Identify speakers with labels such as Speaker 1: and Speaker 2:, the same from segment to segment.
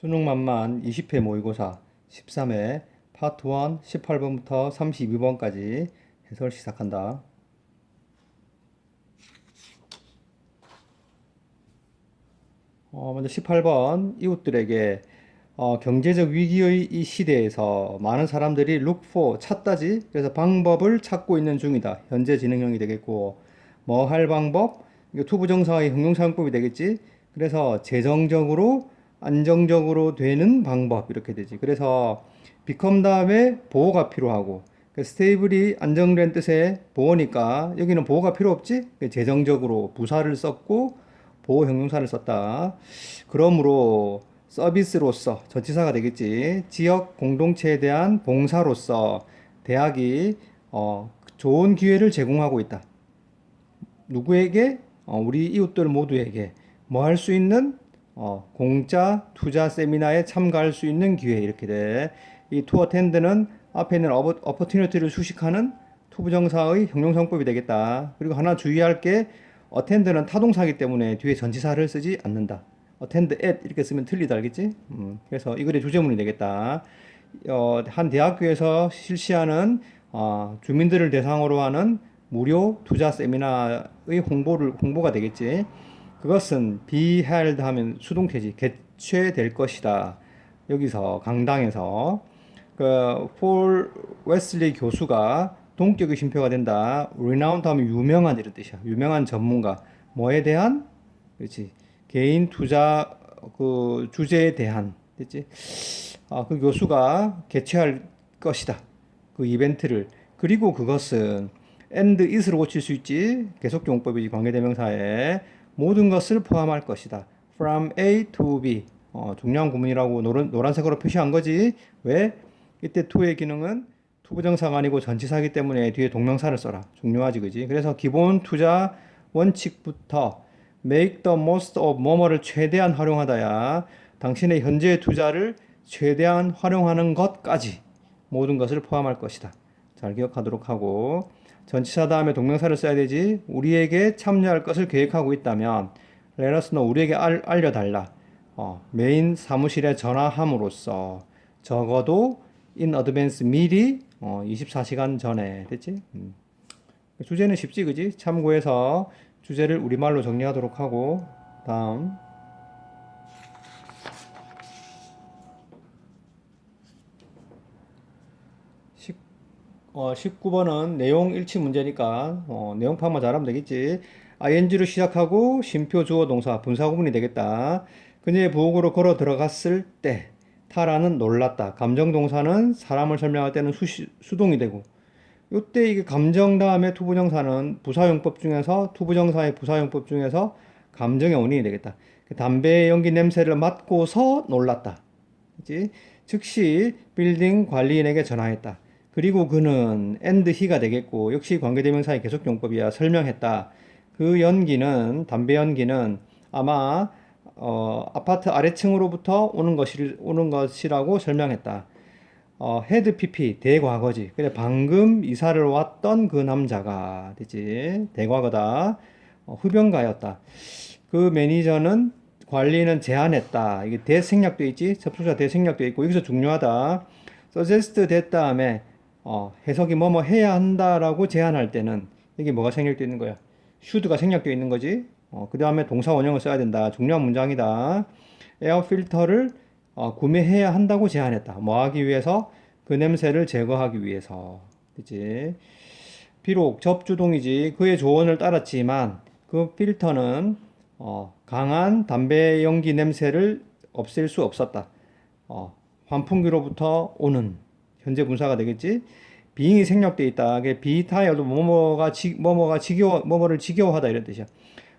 Speaker 1: 수능 만만 20회 모의고사 13회 파트 1 18번부터 32번까지 해설 시작한다. 먼저 18번 이웃들에게 경제적 위기의 이 시대에서 많은 사람들이 look for 찾다지 그래서 방법을 찾고 있는 중이다. 현재 진행형이 되겠고 뭐 할 방법 이거 투부정사의 형용사용법이 되겠지. 그래서 재정적으로 안정적으로 되는 방법 이렇게 되지. 그래서 become 다음에 보호가 필요하고 스테이블이 안정된 뜻의 보호니까 여기는 보호가 필요 없지. 재정적으로 부사를 썼고 보호 형용사를 썼다. 그러므로 서비스로서 전치사가 되겠지. 지역 공동체에 대한 봉사로서 대학이 좋은 기회를 제공하고 있다. 누구에게? 우리 이웃들 모두에게 뭐 할 수 있는 공짜 투자 세미나에 참가할 수 있는 기회 이렇게 돼. 이 to attend는 앞에 있는 opportunity를 수식하는 투부정사의 형용사용법이 되겠다. 그리고 하나 주의할 게 attend는 타동사이기 때문에 뒤에 전치사를 쓰지 않는다. attend at 이렇게 쓰면 틀리다 알겠지? 그래서 이 글의 주제문이 되겠다. 한 대학교에서 실시하는 주민들을 대상으로 하는 무료 투자 세미나의 홍보가 되겠지. 그것은 be held 하면 수동태지. 개최될 것이다. 여기서 강당에서 폴 웨슬리 교수가 동격의 쉼표가 된다. renowned 하면 유명한 이런 뜻이야. 유명한 전문가. 뭐에 대한? 그렇지. 개인 투자 그 주제에 대한. 됐지? 그 교수가 개최할 것이다. 그 이벤트를. 그리고 그것은 and is로 고칠 수 있지. 계속용법이지. 관계대명사에 모든 것을 포함할 것이다. from A to B. 중요한 구문이라고 노란색으로 표시한 거지. 왜? 이때 to의 기능은 투부정사가 아니고 전치사이기 때문에 뒤에 동명사를 써라. 중요하지, 그지? 그래서 기본 투자 원칙부터 make the most of 뭐뭐를 최대한 활용하다야. 당신의 현재의 투자를 최대한 활용하는 것까지 모든 것을 포함할 것이다. 잘 기억하도록 하고 전치사 다음에 동명사를 써야 되지. 우리에게 참여할 것을 계획하고 있다면 let us know 우리에게 알려달라. 메인 사무실에 전화함으로써 적어도 in advance 미리 24시간 전에 됐지? 주제는 쉽지 그지? 참고해서 주제를 우리말로 정리하도록 하고 다음 19번은 내용 일치 문제니까 내용 파악만 잘하면 되겠지. ing로 시작하고 쉼표 주어 동사 분사 구문이 되겠다. 그녀의 부엌으로 걸어 들어갔을 때 타라는 놀랐다. 감정 동사는 사람을 설명할 때는 수동이 되고 요때 이게 감정 다음에 투부정사는 부사용법 중에서 투부정사의 부사용법 중에서 감정의 원인이 되겠다. 담배 연기 냄새를 맡고서 놀랐다. 그치? 즉시 빌딩 관리인에게 전화했다. 그리고 그는 and he가 되겠고 역시 관계대명사의 계속용법이야. 설명했다. 그 연기는 담배 연기는 아마 아파트 아래층으로부터 오는 것이라고 설명했다. 헤드 PP 대과거지. 그래 방금 이사를 왔던 그 남자가 되지. 대과거다. 흡연가였다. 그 매니저는 관리는 제안했다. 이게 대생략돼 있지. 접속사 대생략돼 있고 여기서 중요하다. suggest 됐 다음에 해석이 뭐뭐 해야 한다라고 제안할 때는 여기 뭐가 생략되어 있는 거야? should가 생략되어 있는 거지. 그 다음에 동사 원형을 써야 된다. 중요한 문장이다. 에어 필터를 구매해야 한다고 제안했다. 뭐 하기 위해서? 그 냄새를 제거하기 위해서. 그치? 비록 접주동이지 그의 조언을 따랐지만 그 필터는 강한 담배 연기 냄새를 없앨 수 없었다. 환풍기로부터 오는 현재 분사가 되겠지. being이 생략되어 있다. be tired 뭐뭐를 지겨워하다 이런 뜻이야.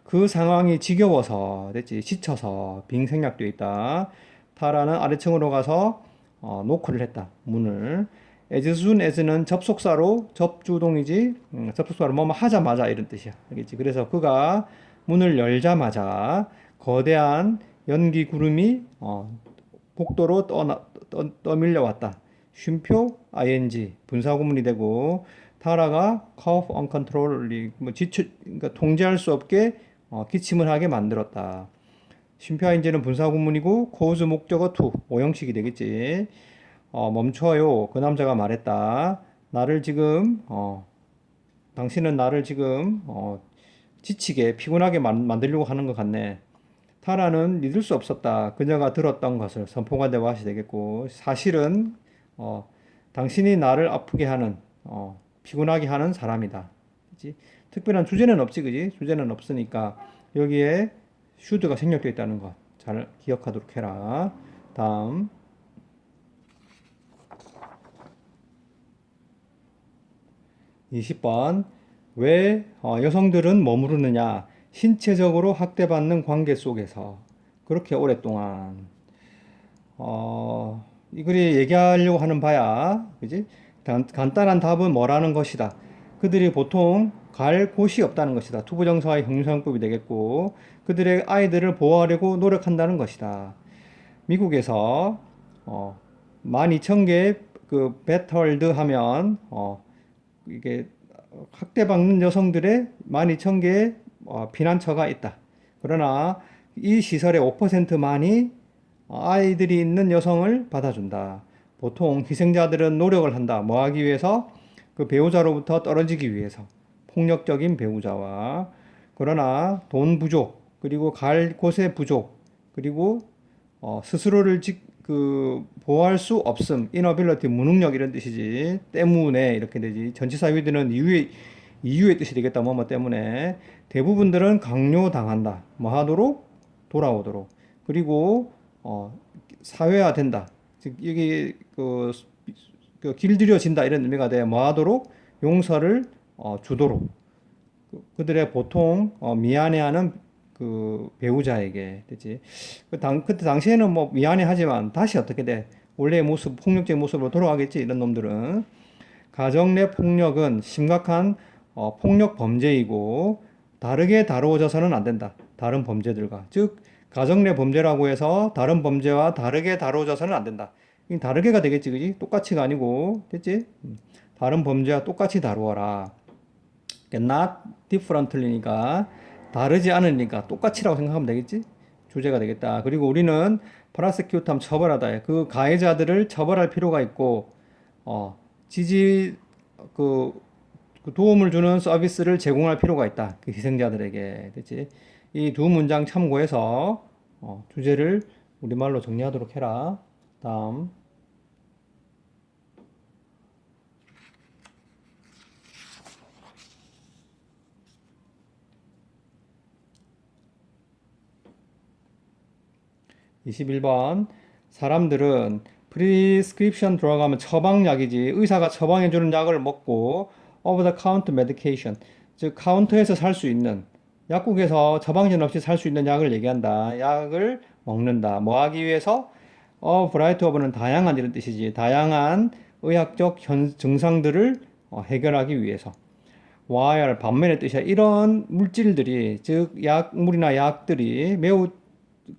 Speaker 1: 그 상황이 지겨워서 됐지. 지쳐서 being 생략되어 있다. 타라는 아래층으로 가서 노크를 했다. 문을. as soon as는 접속사로 접주동이지. 접속사로 뭐뭐 하자마자 이런 뜻이야. 알겠지? 그래서 그가 문을 열자마자 거대한 연기 구름이 복도로 떠밀려 왔다. 쉼표 ing 분사 구문이 되고 타라가 cough uncontrollably 그러니까 통제할 수 없게 기침을 하게 만들었다. 심표하인지는 분사구문이고 cause 목적어 to 오형식이 되겠지. 멈춰요. 그 남자가 말했다. 나를 지금 당신은 나를 지금 지치게 피곤하게 만들려고 하는 것 같네. 타라는 믿을 수 없었다. 그녀가 들었던 것을 선포가 대화시 되겠고 사실은 당신이 나를 아프게 하는 피곤하게 하는 사람이다. 그치? 특별한 주제는 없지, 그지? 주제는 없으니까 여기에 should가 생략되어 있다는 거 잘 기억하도록 해라. 다음 20번 왜 여성들은 머무르느냐? 신체적으로 학대받는 관계 속에서 그렇게 오랫동안 이 글이 얘기하려고 하는 바야, 그지? 간단한 답은 뭐라는 것이다. 그들이 보통 갈 곳이 없다는 것이다. 투부정사의 형용사용법이 되겠고, 그들의 아이들을 보호하려고 노력한다는 것이다. 미국에서 12,000개 그 배털드 하면 이게 학대받는 여성들의 12,000개의 피난처가 있다. 그러나 이 시설의 5%만이 아이들이 있는 여성을 받아준다. 보통 희생자들은 노력을 한다. 뭐 하기 위해서? 그 배우자로부터 떨어지기 위해서. 폭력적인 배우자와. 그러나 돈 부족, 그리고 갈 곳의 부족, 그리고 스스로를 보호할 수 없음, inability, 무능력 이런 뜻이지. 때문에 이렇게 되지. 전치사 위드는 이유의 뜻이 되겠다. 뭐뭐 때문에. 대부분들은 강요당한다. 뭐 하도록? 돌아오도록. 그리고 사회화된다. 즉 여기 길들여진다 이런 의미가 돼. 뭐 하도록? 용서를 주도록. 그들의 보통 미안해하는 그 배우자에게 되지. 그때 당시에는 뭐 미안해하지만 다시 어떻게 돼? 원래의 모습, 폭력적인 모습으로 돌아가겠지. 이런 놈들은. 가정 내 폭력은 심각한 폭력 범죄이고 다르게 다루어져서는 안 된다. 다른 범죄들과. 즉 가정 내 범죄라고 해서 다른 범죄와 다르게 다루어져서는 안 된다. 다르게가 되겠지, 그지? 똑같이가 아니고, 됐지? 다른 범죄와 똑같이 다루어라. not differently니까 다르지 않으니까 똑같이라고 생각하면 되겠지? 주제가 되겠다. 그리고 우리는 prosecute 처벌하다. 그 가해자들을 처벌할 필요가 있고, 지지 그 도움을 주는 서비스를 제공할 필요가 있다. 그 희생자들에게. 됐지? 이 두 문장 참고해서 주제를 우리말로 정리하도록 해라. 다음 21번 사람들은 프리스크립션 들어가면 처방약이지 의사가 처방해주는 약을 먹고 over the counter medication 즉 카운터에서 살 수 있는 약국에서 처방전 없이 살 수 있는 약을 얘기한다. 약을 먹는다. 뭐 하기 위해서? variety of는 다양한 이런 뜻이지. 다양한 의학적 증상들을 해결하기 위해서. while 반면의 뜻이야. 이런 물질들이 즉 약물이나 약들이 매우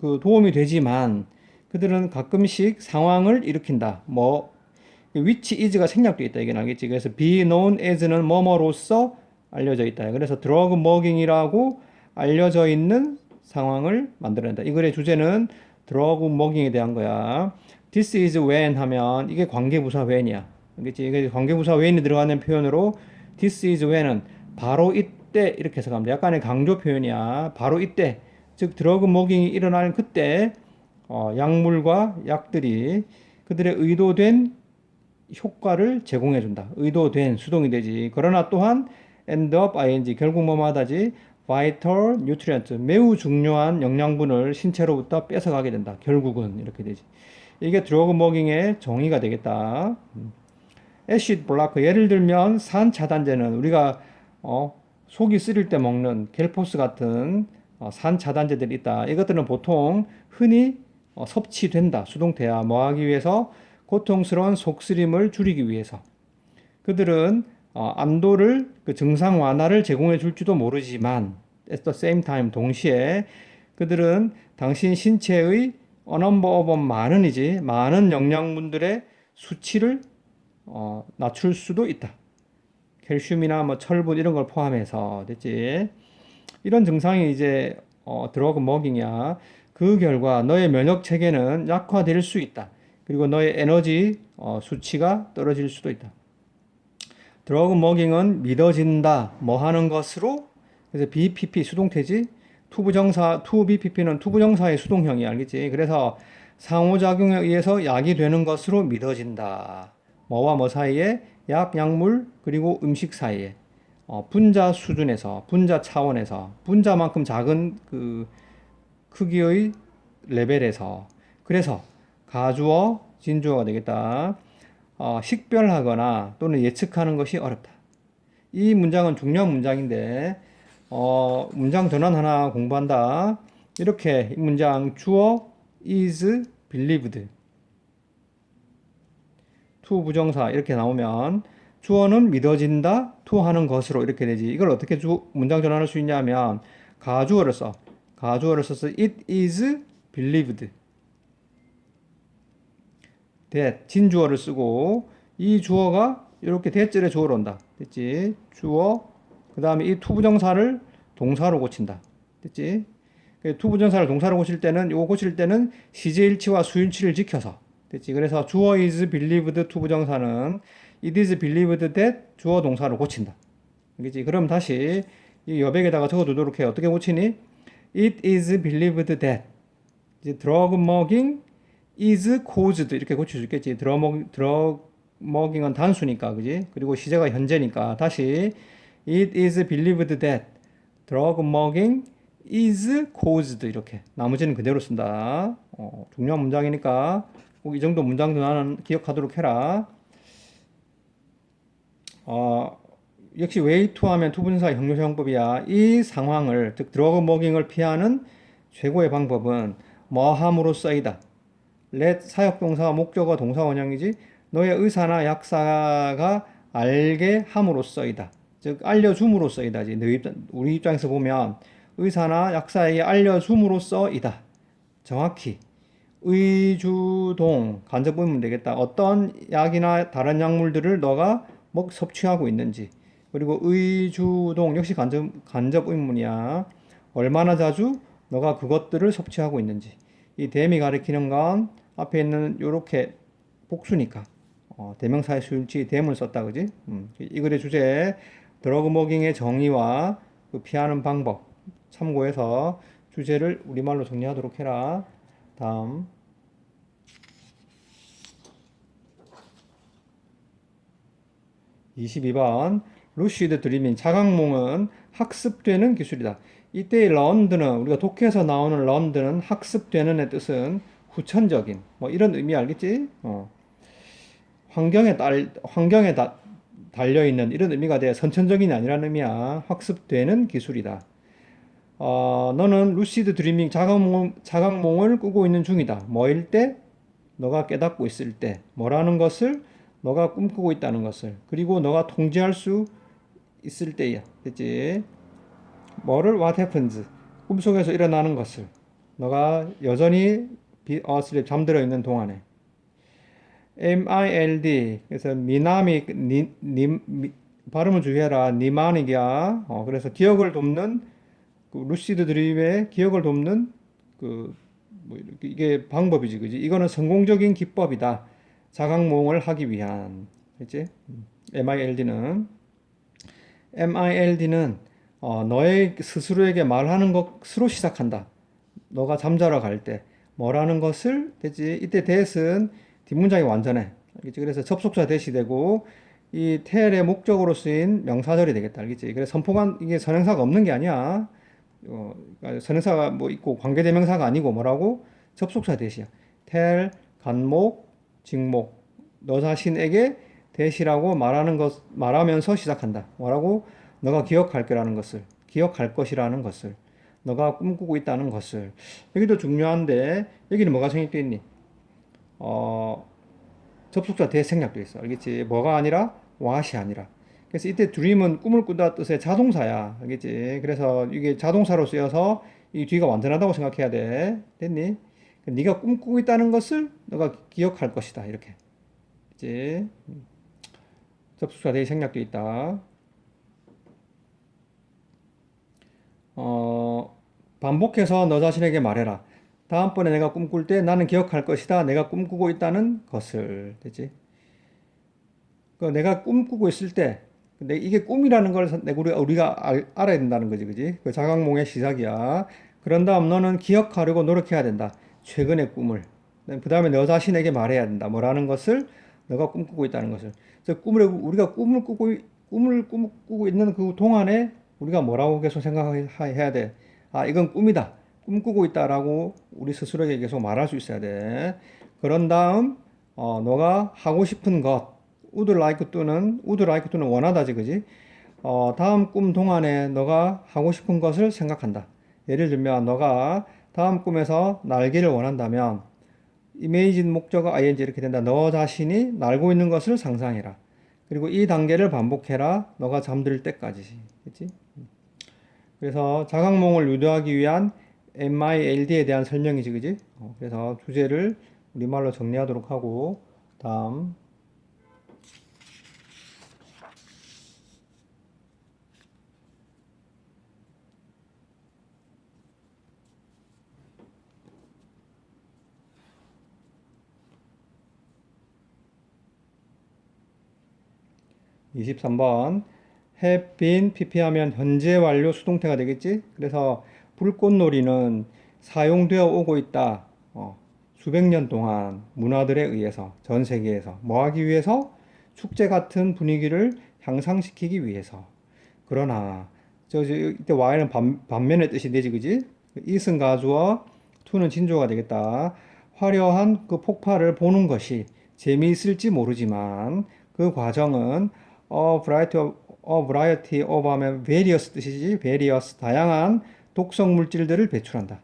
Speaker 1: 그 도움이 되지만 그들은 가끔씩 상황을 일으킨다. 뭐 which is가 생략되어 있다. 이게 알겠지? 그래서 be known as는 뭐뭐로서 알려져 있다. 그래서 drug mugging이라고 알려져 있는 상황을 만들어낸다. 이 글의 주제는 drug mugging에 대한 거야. This is when 하면 이게 관계부사 when이야. 알겠지? 이게 관계부사 when이 들어가는 표현으로 this is when은 바로 이때 이렇게 해석하면 돼. 약간의 강조 표현이야. 바로 이때. 즉 드러그 모깅이 일어나는 그때 약물과 약들이 그들의 의도된 효과를 제공해 준다. 의도된 수동이 되지. 그러나 또한 end up ing 결국 뭐마다지 vital nutrient 매우 중요한 영양분을 신체로부터 뺏어가게 된다. 결국은 이렇게 되지. 이게 드러그 모깅의 정의가 되겠다. 애시드 블라커 예를 들면 산 차단제는 우리가 속이 쓰릴 때 먹는 겔포스 같은 산 차단제들이 있다. 이것들은 보통 흔히 섭취된다. 수동태야. 뭐 하기 위해서? 고통스러운 속쓰림을 줄이기 위해서. 그들은 안도를 그 증상 완화를 제공해 줄지도 모르지만 at the same time 동시에 그들은 당신 신체의 a number of 많은 영양분들의 수치를 낮출 수도 있다. 캘슘이나 뭐 철분 이런 걸 포함해서 됐지. 이런 증상이 이제 드러그 머깅이야. 그 결과 너의 면역 체계는 약화될 수 있다. 그리고 너의 에너지 수치가 떨어질 수도 있다. 드러그 먹잉은 믿어진다. 뭐 하는 것으로? 그래서 BPP 수동태지. 투부정사, 투BPP는 투부정사의 수동형이 알겠지? 그래서 상호작용에 의해서 약이 되는 것으로 믿어진다. 뭐와 뭐 사이에? 약, 약물, 그리고 음식 사이에. 분자 수준에서, 분자 차원에서, 분자만큼 작은 그 크기의 레벨에서. 그래서 가주어, 진주어가 되겠다. 식별하거나 또는 예측하는 것이 어렵다. 이 문장은 중요한 문장인데, 문장 전환 하나 공부한다. 이렇게 이 문장 주어 is believed to 부정사 이렇게 나오면 주어는 믿어진다 to 하는 것으로 이렇게 되지. 이걸 어떻게 문장 전환할 수 있냐면 가주어를 써. 가주어를 써서 it is believed that 진주어를 쓰고 이 주어가 이렇게 대절에 주어로 온다. 됐지? 주어 그 다음에 이 투부정사를 동사로 고친다. 됐지? 투부정사를 동사로 고칠 때는 요거 고칠 때는 시제일치와 수일치를 지켜서 됐지? 그래서 주어 is believed 투부정사는 it is believed that 주어 동사로 고친다. 알겠지? 그럼 다시 이 여백에다가 적어두도록 해. 어떻게 고치니? It is believed that 이제 drug mugging is caused 이렇게 고칠 수 있겠지. drug mugging은 단수니까, 그지? 그리고 시제가 현재니까 다시 it is believed that drug mugging is caused 이렇게 나머지는 그대로 쓴다. 중요한 문장이니까 꼭 이 정도 문장도 나는 기억하도록 해라. 역시 way to 하면 투분사 형용사용법이야. 이 상황을 즉 드러그 머깅을 피하는 최고의 방법은 뭐 함으로써이다. let 사역동사 목적어 동사 원형이지 너의 의사나 약사가 알게 함으로써이다. 즉 알려줌으로써이다지. 우리 입장에서 보면 의사나 약사에게 알려줌으로써이다. 정확히 의주동 간접 의문 되겠다. 어떤 약이나 다른 약물들을 너가 섭취하고 있는지. 그리고 의주동 역시 간접 의문이야. 얼마나 자주 너가 그것들을 섭취하고 있는지. 이 대미 가리키는 건 앞에 있는 요렇게 복수니까 대명사의 수일치 대문을 썼다 그지? 이 글의 주제 드러그 머깅의 정의와 그 피하는 방법 참고해서 주제를 우리말로 정리하도록 해라. 다음 22번 루시드 드리밍 자각몽은 학습되는 기술이다. 이때의 런드는 우리가 독해에서 나오는 런드는 학습되는의 뜻은 후천적인 뭐 이런 의미 알겠지? 환경에 달려 있는 이런 의미가 돼. 선천적인이 아니라는 의미야. 학습되는 기술이다. 너는 루시드 드리밍 자각몽을 꾸고 있는 중이다. 뭐일 때? 너가 깨닫고 있을 때. 뭐라는 것을? 너가 꿈꾸고 있다는 것을. 그리고 너가 통제할 수 있을 때야. 됐지? 뭐를? What happens? 꿈속에서 일어나는 것을. 너가 여전히 asleep 잠들어 있는 동안에. MILD 그래서 미나미 발음을 주의해라. 니마닉이야. 그래서 기억을 돕는 그 루시드 드림의 기억을 돕는 뭐 이게 방법이지, 그지? 이거는 성공적인 기법이다. 자각몽을 하기 위한, 그렇지? MILD는 너의 스스로에게 말하는 것으로 시작한다. 너가 잠자러 갈 때 뭐라는 것을 되지? 이때 that은 뒷문장이 완전해. 알겠지? 그래서 접속사 that이 되고 이 tell의 목적으로 쓰인 명사절이 되겠다. 알겠지? 그래서 선포관 이게 선행사가 없는 게 아니야. 그러니까 선행사가 뭐 있고 관계대명사가 아니고 뭐라고? 접속사 that이야. tell, 간목, 직목. 너 자신에게 that이라고 말하면서 시작한다. 뭐라고? 너가 기억할 거라는 것을, 기억할 것이라는 것을, 너가 꿈꾸고 있다는 것을. 여기도 중요한데 여기는 뭐가 생략되어 있니? 접속사 대 생략되어 있어. 알겠지? 뭐가 아니라 what이 아니라. 그래서 이때 dream은 꿈을 꾼다 뜻의 자동사야. 알겠지? 그래서 이게 자동사로 쓰여서 이 뒤가 완전하다고 생각해야 돼. 됐니? 네가 꿈꾸고 있다는 것을 너가 기억할 것이다. 이렇게. 그치? 접속사 대에 생략되어 있다. 반복해서 너 자신에게 말해라. 다음번에 내가 꿈꿀 때 나는 기억할 것이다. 내가 꿈꾸고 있다는 것을. 되지? 그 내가 꿈꾸고 있을 때, 근데 이게 꿈이라는 걸 우리가 알아야 된다는 거지, 그지? 그 자각몽의 시작이야. 그런 다음 너는 기억하려고 노력해야 된다. 최근의 꿈을. 그 다음에 너 자신에게 말해야 된다. 뭐라는 것을, 너가 꿈꾸고 있다는 것을. 그래서 우리가 꿈을 꾸고 있는 그 동안에 우리가 뭐라고 계속 생각해야 돼. 아, 이건 꿈이다. 꿈꾸고 있다라고 우리 스스로에게 계속 말할 수 있어야 돼. 그런 다음, 너가 하고 싶은 것, would like to는 원하다지, 그지? 다음 꿈 동안에 너가 하고 싶은 것을 생각한다. 예를 들면, 너가 다음 꿈에서 날기를 원한다면, 이미진 목적어 ing 이렇게 된다. 너 자신이 날고 있는 것을 상상해라. 그리고 이 단계를 반복해라. 너가 잠들 때까지. 그치? 그래서 자각몽을 유도하기 위한 MILD에 대한 설명이지, 그지? 그래서 주제를 우리말로 정리하도록 하고, 다음. 23번 have been pp하면 현재 완료 수동태가 되겠지? 그래서 불꽃놀이는 사용되어 오고 있다. 수백 년 동안 문화들에 의해서 전 세계에서 뭐 하기 위해서? 축제 같은 분위기를 향상시키기 위해서. 그러나 이때 y는 반면의 뜻이 되지, 그지? it은 가주어, to는 진조가 되겠다. 화려한 그 폭발을 보는 것이 재미있을지 모르지만 그 과정은 variety of 하면 various 뜻이지. various 다양한 독성 물질들을 배출한다.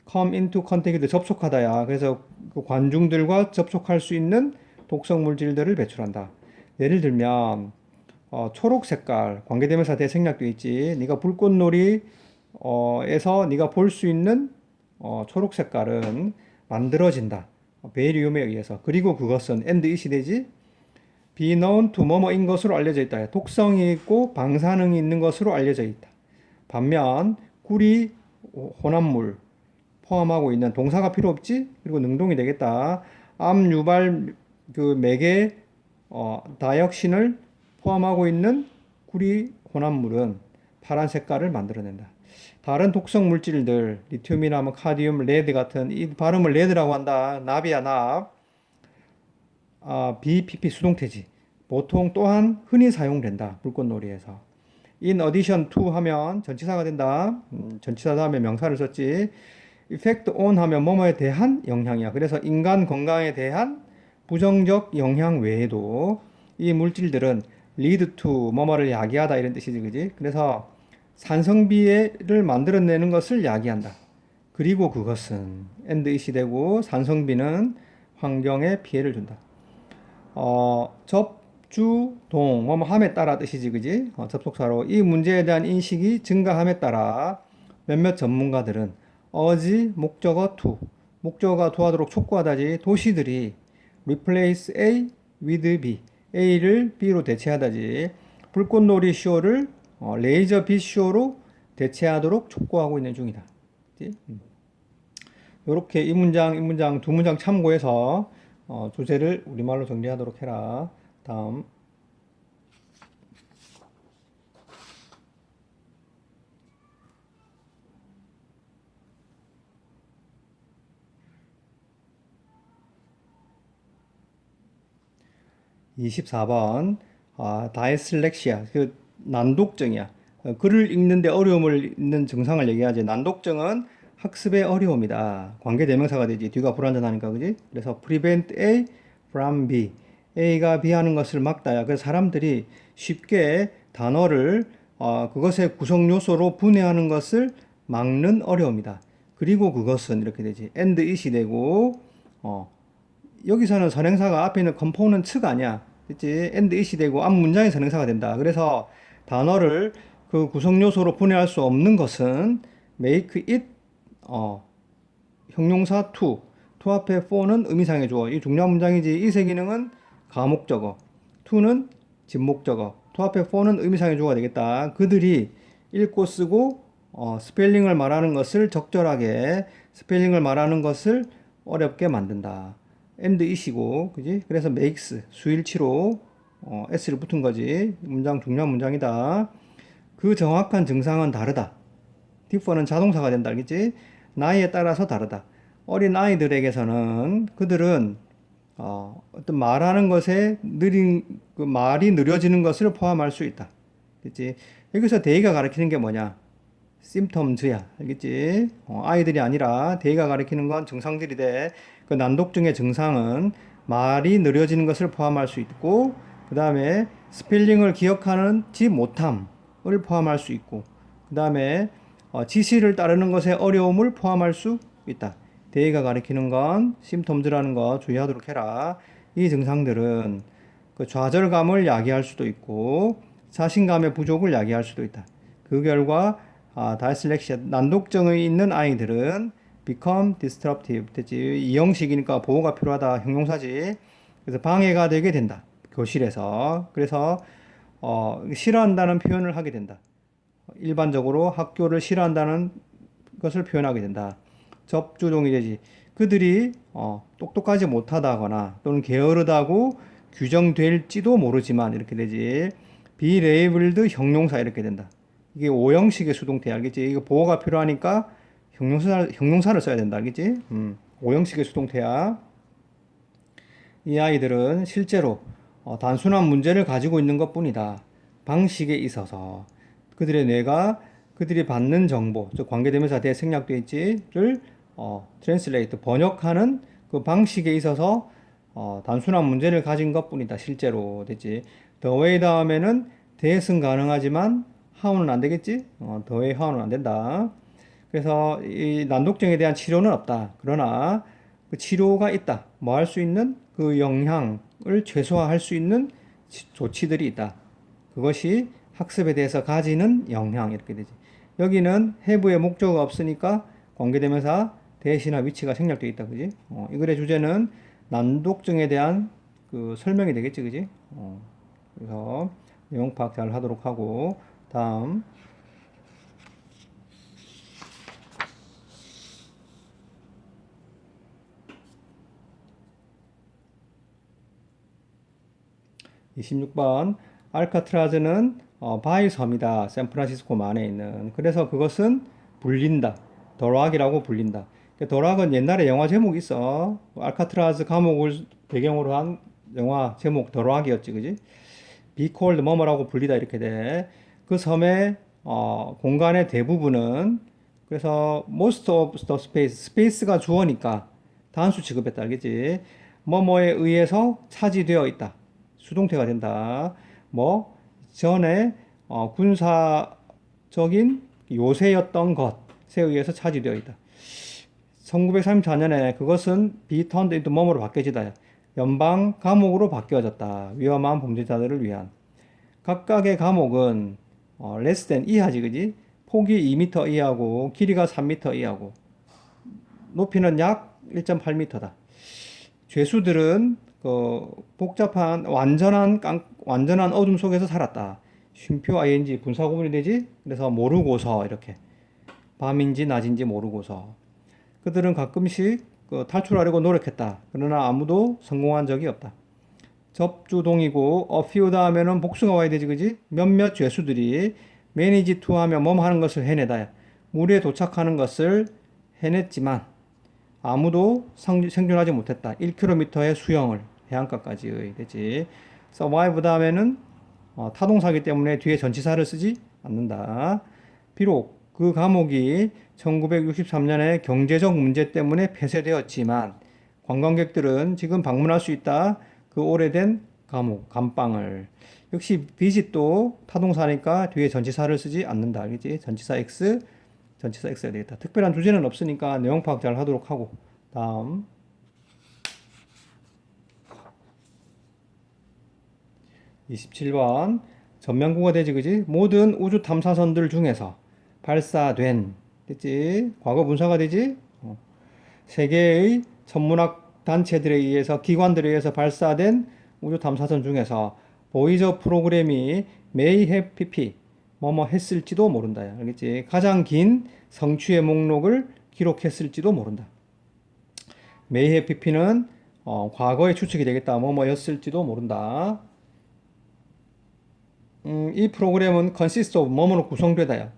Speaker 1: come into contact도 접촉하다야. 그래서 그 관중들과 접촉할 수 있는 독성 물질들을 배출한다. 예를 들면 초록 색깔 관계대명사 대생략도 있지. 네가 불꽃놀이 에서 네가 볼 수 있는 초록 색깔은 만들어진다. 베리움에 의해서. 그리고 그것은 and it이 되지. be known to 뭐뭐인 것으로 알려져 있다. 독성이 있고 방사능이 있는 것으로 알려져 있다. 반면 꿀이 혼합물 포함하고 있는 동사가 필요 없지? 그리고 능동이 되겠다. 암 유발 그 매개 다이옥신을 포함하고 있는 꿀이 혼합물은 파란 색깔을 만들어낸다. 다른 독성 물질들 리튬이나 뭐 카디움, 레드 같은 이 발음을 레드라고 한다. 납이야 납. BPP 수동태지. 보통 또한 흔히 사용된다. 불꽃놀이에서. In addition to 하면 전치사가 된다. 전치사 다음에 명사를 썼지. effect on 하면 뭐뭐에 대한 영향이야. 그래서 인간 건강에 대한 부정적 영향 외에도 이 물질들은 lead to 뭐뭐를 야기하다 이런 뜻이지, 그지? 그래서 산성비를 만들어내는 것을 야기한다. 그리고 그것은 and it이 되고 산성비는 환경에 피해를 준다. 접주동 뭐뭐 함에 따라 뜻이지, 그지? 접속사로 이 문제에 대한 인식이 증가함에 따라 몇몇 전문가들은 어지 목적어 to 목적어가 도하도록 촉구하다지. 도시들이 replace A with B A를 B로 대체하다지. 불꽃놀이 쇼를 레이저 빛 쇼로 대체하도록 촉구하고 있는 중이다. 이렇게 이 문장 두 문장 참고해서 주제를 우리말로 정리하도록 해라. 다음. 24번 다이슬렉시아 그 난독증이야. 글을 읽는데 어려움을 있는 증상을 얘기하지. 난독증은 학습의 어려움이다. 관계대명사가 되지. 뒤가 불완전하니까, 그지? 그래서 prevent A from B. A가 B 하는 것을 막다야. 그래서 사람들이 쉽게 단어를 그것의 구성 요소로 분해하는 것을 막는 어려움이다. 그리고 그것은 이렇게 되지. and it이 되고 여기서는 선행사가 앞에 있는 컴포넌트가 아니야. 그치? and it이 되고 앞 문장이 선행사가 된다. 그래서 단어를 그 구성 요소로 분해할 수 없는 것은 make it 형용사 to 앞에 for는 의미상의 주어. 이 중요한 문장이지. 이 세 기능은 가목적어, to는 집목적어, to 앞에 for는 의미상의 주어가 되겠다. 그들이 읽고 쓰고 스펠링을 말하는 것을 적절하게, 스펠링을 말하는 것을 어렵게 만든다. and it이고, 그지? 그래서 makes, 수일치로, s를 붙은 거지. 문장, 중요한 문장이다. 그 정확한 증상은 다르다. differ는 자동사가 된다. 알겠지? 나이에 따라서 다르다. 어린 아이들에게서는 그들은 어떤 말하는 것에 그 말이 느려지는 것을 포함할 수 있다. 그치? 여기서 대의가 가리키는 게 뭐냐? 심텀즈야. 알겠지? 아이들이 아니라 대의가 가리키는 건 증상들이 돼. 그 난독증의 증상은 말이 느려지는 것을 포함할 수 있고, 그 다음에 스펠링을 기억하는지 못함을 포함할 수 있고, 그 다음에 지시를 따르는 것에 어려움을 포함할 수 있다. 대의가 가리키는 건 심텀즈라는 거 주의하도록 해라. 이 증상들은 그 좌절감을 야기할 수도 있고 자신감의 부족을 야기할 수도 있다. 그 결과 다이슬렉시아 난독증이 있는 아이들은 become disruptive 됐지. 이 형식이니까 보호가 필요하다. 형용사지. 그래서 방해가 되게 된다. 교실에서. 그래서 싫어한다는 표현을 하게 된다. 일반적으로 학교를 싫어한다는 것을 표현하게 된다. 접주동이 되지. 그들이 똑똑하지 못하다거나 또는 게으르다고 규정될지도 모르지만 이렇게 되지. be labeled 형용사 이렇게 된다. 이게 오형식의 수동태 알겠지? 이거 보호가 필요하니까 형용사를 써야 된다. 알겠지? 오형식의 수동태야. 이 아이들은 실제로 단순한 문제를 가지고 있는 것뿐이다. 방식에 있어서 그들의 뇌가 그들이 받는 정보, 즉 관계대명사 대 생략돼 있지를 translate 번역하는 그 방식에 있어서 단순한 문제를 가진 것뿐이다. 실제로 됐지. the way 다음에는 that은 가능하지만 how는 안 되겠지. the way, how는 안 된다. 그래서 이 난독증에 대한 치료는 없다. 그러나 그 치료가 있다. 뭐 할 수 있는 그 영향을 최소화할 수 있는 조치들이 있다. 그것이 학습에 대해서 가지는 영향 이렇게 되지. 여기는 have의 목적어가 없으니까 관계대명사 대시나 위치가 생략되어 있다. 그지? 이 글의 주제는 난독증에 대한 그 설명이 되겠지. 그지? 그래서 내용 파악 잘 하도록 하고 다음 26번 알카트라즈는 바위 섬이다. 샌프란시스코만에 있는. 그래서 그것은 불린다. 더락이라고 불린다. 더락은 옛날에 영화 제목이 있어. 알카트라즈 감옥을 배경으로 한 영화 제목 더락이었지. 그지? Be called 뭐뭐라고 불리다 이렇게 돼. 그 섬의 공간의 대부분은 그래서 most of the space, 스페이스가 주어니까 단수 취급했다. 알겠지? 뭐뭐에 의해서 차지되어 있다. 수동태가 된다. 뭐 전에 군사적인 요새였던 것에 의해서 차지되어 있다. 1934년에 그것은 be turned into 뭐뭐로 바뀌어지다. 연방 감옥으로 바뀌어졌다. 위험한 범죄자들을 위한. 각각의 감옥은 less than 이하지, 그지? 폭이 2m 이하고 길이가 3m 이하고 높이는 약 1.8m다. 죄수들은 그 복잡한 완전한 어둠 속에서 살았다. 쉼표 ing 분사 구분이 되지? 그래서 모르고서 이렇게 밤인지 낮인지 모르고서 그들은 가끔씩 탈출하려고 노력했다. 그러나 아무도 성공한 적이 없다. 접주동이고 a few 다음에는 복수가 와야 되지, 그지? 몇몇 죄수들이 manage to 하면 뭐뭐 하는 것을 해내다. 물에 도착하는 것을 해냈지만 아무도 생존하지 못했다. 1km의 수영을 해안가까지의 되지. survive 다음에는 타동사기 때문에 뒤에 전치사를 쓰지 않는다. 비록 그 감옥이 1963년에 경제적 문제 때문에 폐쇄되었지만 관광객들은 지금 방문할 수 있다. 그 오래된 감옥, 감방을. 역시 visit도 타동사니까 뒤에 전치사를 쓰지 않는다. 알겠지? 전치사 X, 전치사 X가 되겠다. 특별한 주제는 없으니까 내용 파악 잘 하도록 하고. 다음 27번 전면구가 되지, 그지? 모든 우주 탐사선들 중에서 발사된 됐지? 과거 분사가 되지? 세계의 천문학 단체들에 의해서 기관들에 의해서 발사된 우주 탐사선 중에서 보이저 프로그램이 may have pp 뭐뭐 했을지도 모른다. 알겠지? 가장 긴 성취의 목록을 기록했을지도 모른다. may have pp는 과거의 추측이 되겠다. 뭐뭐였을지도 모른다. 이 프로그램은 consist of 뭐뭐로 구성되다야.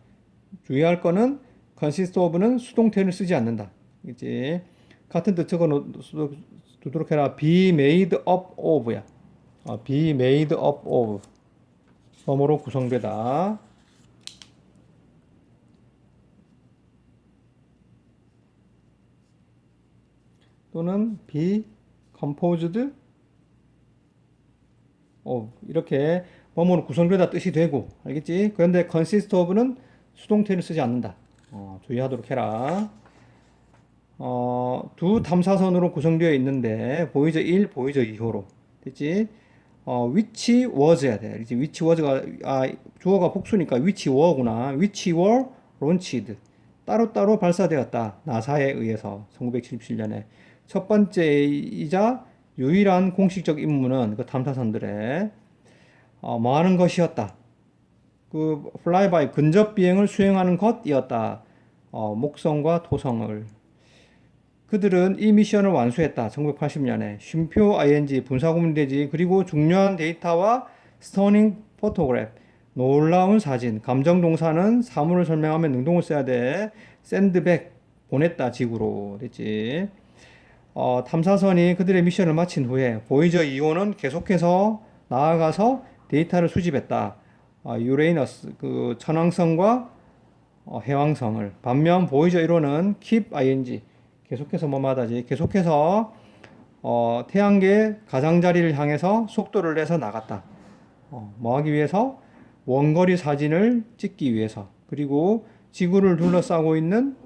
Speaker 1: 주의할 거는 consist of는 수동태를 쓰지 않는다. 그치? 같은 뜻 적어 두도록 해라. be made up of야. be made up of 뭐뭐로 구성되다. 또는 be composed of 이렇게 뭐뭐로 구성되다 뜻이 되고 알겠지? 그런데 consist of는 수동태를 쓰지 않는다. 주의하도록 해라. 두 탐사선으로 구성되어 있는데 보이저 1, 보이저 2호로 됐지? which was야 돼. 이제 which was가 주어가 복수니까 which were구나. which were launched 따로따로 발사되었다. 나사에 의해서 1977년에 첫 번째이자 유일한 공식적 임무는 그 탐사선들의 뭐 하는 것이었다. 그 플라이바이 근접 비행을 수행하는 것이었다. 목성과 토성을 그들은 이 미션을 완수했다. 1980년에 쉼표 ing 분사구문되지 그리고 중요한 데이터와 스터닝 포토그래프 놀라운 사진 감정 동사는 사물을 설명하면 능동을 써야 돼. 샌드백 보냈다 지구로 됐지. 탐사선이 그들의 미션을 마친 후에 보이저 2호는 계속해서 나아가서 데이터를 수집했다. 유레이너스 그 천왕성과 해왕성을 반면 보이저 1호는 keep ing 계속해서 뭐마다지 계속해서 태양계 가장자리를 향해서 속도를 내서 나갔다. 뭐 하기 위해서? 원거리 사진을 찍기 위해서 그리고 지구를 둘러싸고 있는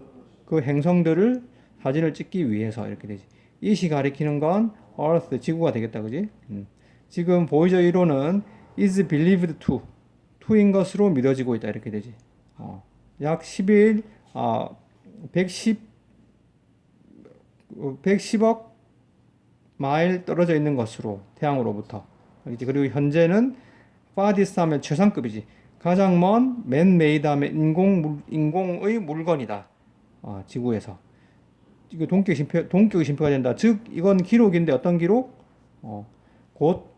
Speaker 1: 그 행성들을 사진을 찍기 위해서 이렇게 되지. 이시 가리키는 건 Earth 지구가 되겠다, 그지? 지금 보이저 1호는 is believed to인 것으로 믿어지고 있다 이렇게 되지. 약 11, 110억 마일 떨어져 있는 것으로 태양으로부터. 그리고 현재는 파디스 하면 최상급이지. 가장 먼 맨메이드 하면 인공의 물건이다. 지구에서. 이거 동격의 심표가 된다. 즉 이건 기록인데 어떤 기록? 곧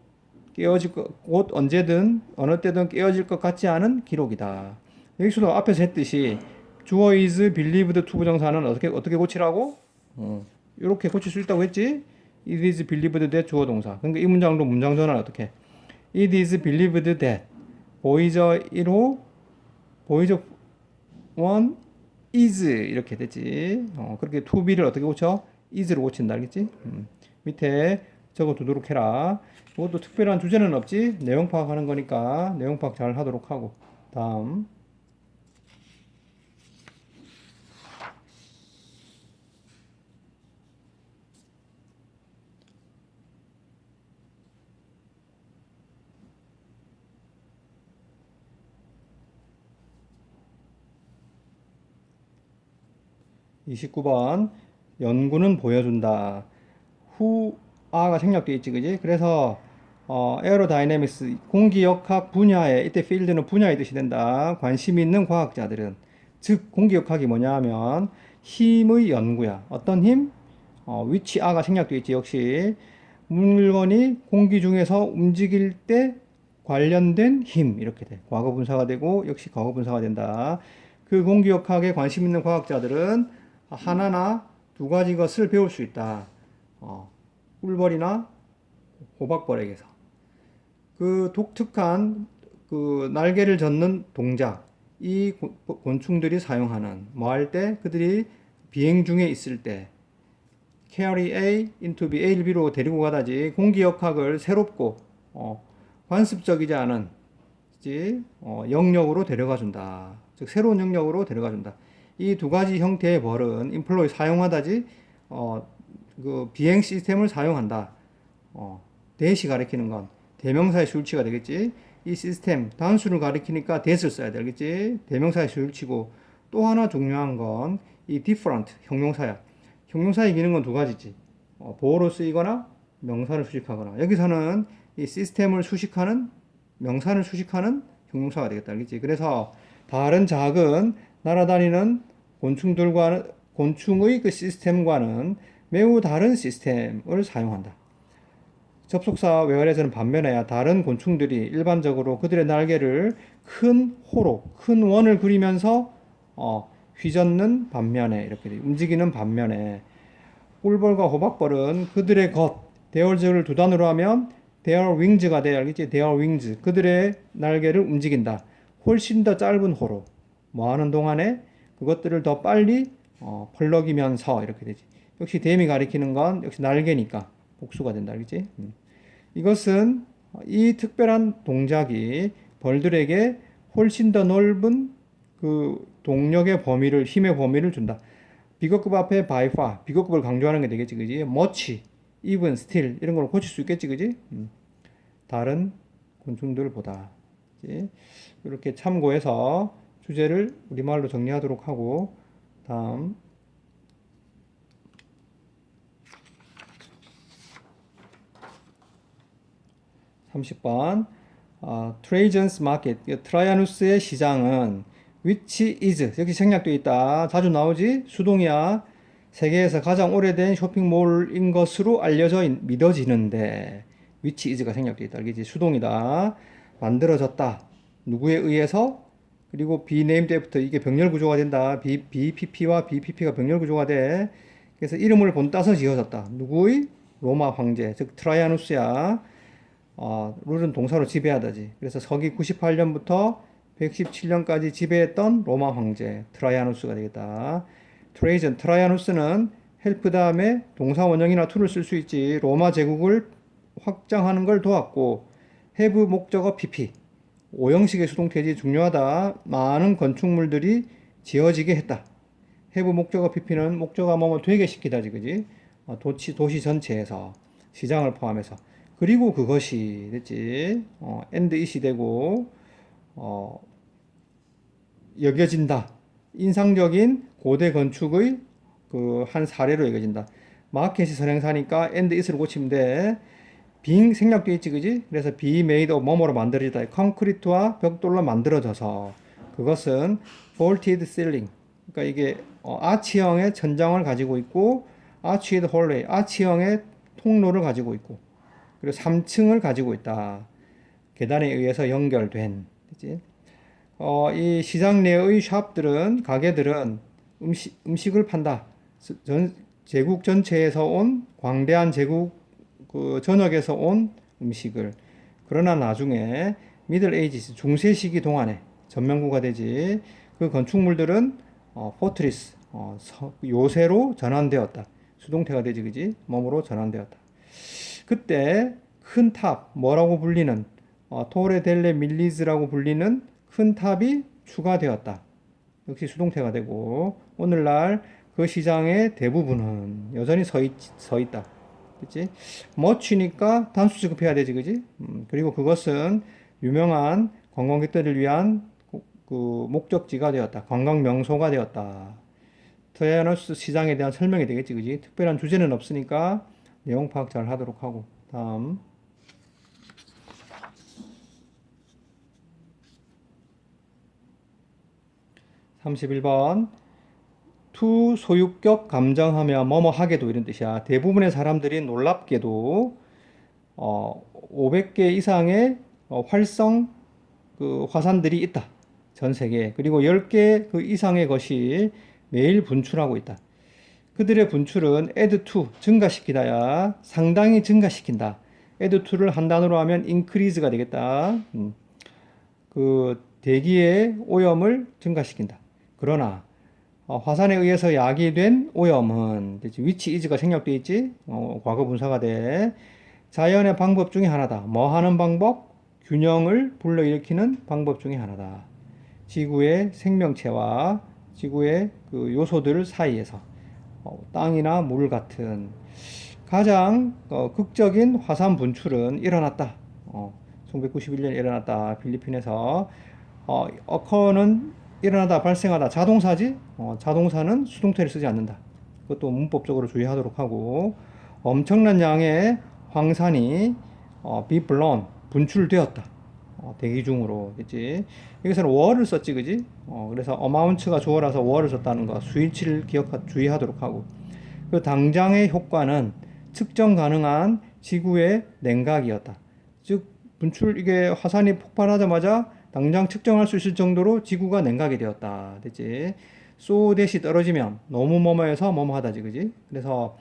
Speaker 1: 곧 언제든 어느 때든 깨어질 것 같지 않은 기록이다. 여기서도 앞에서 했듯이 주어 is believed to 부정사는 어떻게 고치라고? 이렇게 고칠 수 있다고 했지? It is believed that 주어 동사. 그러니까 이 문장도 문장 전환 어떻게? It is believed that 보이저 1호 보이저 1 is 이렇게 됐지. 그렇게 to be를 어떻게 고쳐? is로 고친다 알겠지? 밑에 적어 두도록 해라. 이것도 특별한 주제는 없지. 내용 파악하는 거니까 내용 파악 잘 하도록 하고. 다음 29번 연구는 보여준다. 후아가 생략되어 있지, 그지? 그래서 에어로다이내믹스 공기역학 분야에 이때 필드는 분야의 뜻이 된다. 관심 있는 과학자들은 즉 공기역학이 뭐냐 하면 힘의 연구야. 어떤 힘? 위치 아가 생략되어 있지. 역시 물건이 공기 중에서 움직일 때 관련된 힘 이렇게 돼. 과거 분사가 되고 역시 과거 분사가 된다. 그 공기역학에 관심 있는 과학자들은 하나나 두 가지 것을 배울 수 있다. 꿀벌이나 호박벌에게서 그 독특한 그 날개를 젓는 동작 이 곤충들이 사용하는 뭐 할 때 그들이 비행 중에 있을 때 carry A into B A를 B로 데리고 가다지 공기역학을 새롭고 관습적이지 않은 영역으로 데려가 준다. 즉 새로운 영역으로 데려가 준다. 이 두 가지 형태의 벌은 employ 사용하다지 그 비행 시스템을 사용한다. 대시 가리키는 건 대명사의 수일치가 되겠지. 이 시스템 단수를 가리키니까 that을 써야 돼. 알겠지? 대명사의 수일치고 또 하나 중요한 건 이 different 형용사야. 형용사의 기능은 두 가지지. 보어로 쓰이거나 명사를 수식하거나. 여기서는 이 시스템을 수식하는 명사를 수식하는 형용사가 되겠다. 알겠지? 그래서 다른 작은 날아다니는 곤충의 그 시스템과는 매우 다른 시스템을 사용한다. 접속사 외월에서는 반면에 다른 곤충들이 일반적으로 그들의 날개를 큰 호로, 큰 원을 그리면서 휘젓는 반면에 이렇게 움직이는 반면에 꿀벌과 호박벌은 그들의 대얼즈를 두 단어로 하면 their wings가 돼. 알겠지? their wings. 그들의 날개를 움직인다. 훨씬 더 짧은 호로. 뭐 하는 동안에 그것들을 더 빨리 펄럭이면서 이렇게 되지. 역시 댐이 가리키는 건 역시 날개니까 복수가 된다. 알겠지? 이것은 이 특별한 동작이 벌들에게 훨씬 더 넓은 그 동력의 범위를, 힘의 범위를 준다. 비거급 앞에 by far, 비거급을 강조하는 게 되겠지, 그지? much, even, still 이런 걸 고칠 수 있겠지, 그지? 다른 곤충들보다. 그지? 이렇게 참고해서 주제를 우리말로 정리하도록 하고 다음 30번 트레이전스 마켓, 트라이아누스의 시장은 which is, 여기 생략되어 있다. 자주 나오지? 수동이야. 세계에서 가장 오래된 쇼핑몰인 것으로 믿어지는데 which is가 생략되어 있다. 알겠지? 수동이다. 만들어졌다. 누구에 의해서? 그리고 be named after, 이게 병렬 구조가 된다. BPP와 BPP가 병렬 구조가 돼. 그래서 이름을 본따서 지어졌다. 누구의? 로마 황제, 즉 트라이아누스야. 룰은 동사로 지배하다지. 그래서 서기 98년부터 117년까지 지배했던 로마 황제 트라이아누스가 되겠다. 트라이아누스는 헬프 다음에 동사 원형이나 to를 쓸 수 있지. 로마 제국을 확장하는 걸 도왔고 have 목적어 pp 5형식의 수동태지 중요하다. 많은 건축물들이 지어지게 했다. have 목적어 pp는 목적어 뭐뭐 되게 시키다지, 그지? 도시 전체에서 시장을 포함해서. 그리고 그것이 됐지. and it이 되고 여겨진다. 인상적인 고대 건축의 그 한 사례로 여겨진다. 마켓이 선행사니까 and it을 고치면 돼. being 생략되어 있지, 그지? 그래서 be made of 뭐뭐로 만들어지다. 콘크리트와 벽돌로 만들어져서 그것은 vaulted ceiling. 그러니까 이게 아치형의 천장을 가지고 있고 arched hallway, 아치형의 통로를 가지고 있고 그리고 3층을 가지고 있다. 계단에 의해서 연결된. 그치? 이 시장 내의 샵들은, 가게들은 음식을 판다. 제국 전체에서 온, 광대한 제국 그 전역에서 온 음식을. 그러나 나중에 미들 에이지스, 중세 시기 동안에 전면구가 되지. 그 건축물들은 포트리스, 요새로 전환되었다. 수동태가 되지, 그지? 몸으로 전환되었다. 그때 큰 탑, 뭐라고 불리는 토레 델레 밀리즈라고 불리는 큰 탑이 추가되었다. 역시 수동태가 되고 오늘날 그 시장의 대부분은 여전히 서 있다. 그치? much니까 단수 취급해야 되지, 그지? 그리고 그것은 유명한 관광객들을 위한 그 목적지가 되었다. 관광 명소가 되었다. 트라이아누스 시장에 대한 설명이 되겠지, 그지? 특별한 주제는 없으니까 내용 파악 잘 하도록 하고 다음 31번 투 소유격 감정하며 뭐뭐 하게도 이런 뜻이야. 대부분의 사람들이 놀랍게도 500개 이상의 활성 그 화산들이 있다. 전 세계에. 그리고 10개 그 이상의 것이 매일 분출하고 있다. 그들의 분출은 add to, 증가시키다야. 상당히 증가시킨다. add to를 한 단어로 하면 increase가 되겠다. 그 대기의 오염을 증가시킨다. 그러나 화산에 의해서 야기된 오염은 which is가 생략되어 있지. 과거 분사가 돼. 자연의 방법 중에 하나다. 뭐 하는 방법? 균형을 불러일으키는 방법 중에 하나다. 지구의 생명체와 지구의 그 요소들 사이에서 땅이나 물 같은 가장 극적인 화산 분출은 일어났다. 1991년에 일어났다. 필리핀에서 occur는 일어나다, 발생하다. 자동사지? 자동사는 수동태를 쓰지 않는다. 그것도 문법적으로 주의하도록 하고 엄청난 양의 황산이 be blown, 분출되었다. 대기 중으로, 그치? 여기서는 월을 썼지, 그지? 그래서 amount가 주어라서 월을 썼다는 거 수일치를 주의하도록 하고. 그 당장의 효과는 측정 가능한 지구의 냉각이었다. 즉 분출 이게 화산이 폭발하자마자 당장 측정할 수 있을 정도로 지구가 냉각이 되었다. 됐지? 소댓이 떨어지면 너무 뭐뭐해서 뭐뭐하다지, 그지? 그래서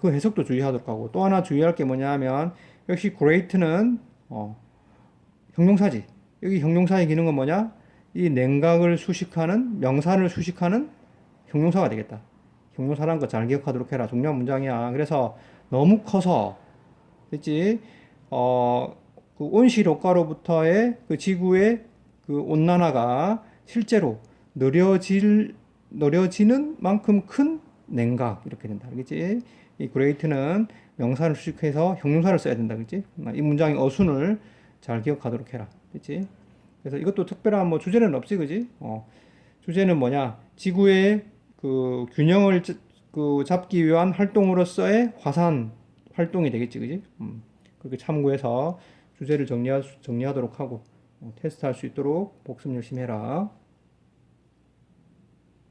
Speaker 1: 그 해석도 주의하도록 하고 또 하나 주의할 게 뭐냐면 역시 great는 형용사지. 여기 형용사의 기능은 뭐냐? 이 냉각을 수식하는 명사를 수식하는 형용사가 되겠다. 형용사란 거 잘 기억하도록 해라. 중요한 문장이야. 그래서 너무 커서 됐지? 그 온실 효과로부터의 그 지구의 그 온난화가 실제로 느려지는 만큼 큰 냉각 이렇게 된다. 알겠지? 이 great는 명사를 수식해서 형용사를 써야 된다. 그렇지? 이 문장의 어순을 잘 기억하도록 해라. 그렇지? 그래서 이것도 특별한 뭐 주제는 없지, 그지? 주제는 뭐냐? 지구의 그 균형을 그 잡기 위한 활동으로서의 화산 활동이 되겠지, 그지? 그렇게 참고해서 주제를 정리하도록 하고 테스트할 수 있도록 복습 열심히 해라.